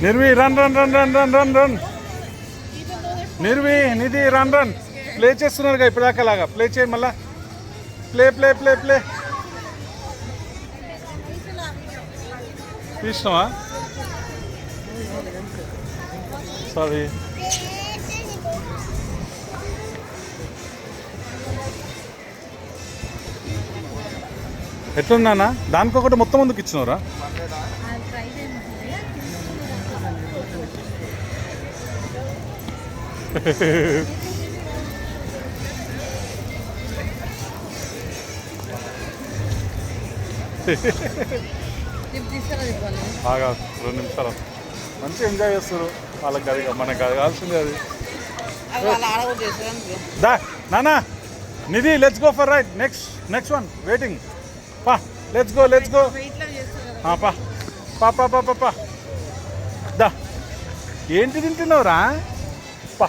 Nirvi run run run run run run run Nirvi Nidhi run run play చేస్తున్నారుగా ఇప్పటిదాకా లాగా play చేయి మళ్ళా ప్లే ప్లే ప్లే ప్లే తీసినావా సారీ ఎట్లున్నానా దానికొకటి మొత్తం ముందుకు ఇచ్చినవరా బాగా 2 నిమిషాలు మంచిగా ఎంజాయ్ చేస్తారు వాళ్ళకి అది మనకు అది కావాల్సింది అది దా నానా Nidhi let's go for right next one waiting పా లెట్స్ గో పా పా పా పా పా దా ఏంటి తింటున్నావురా పా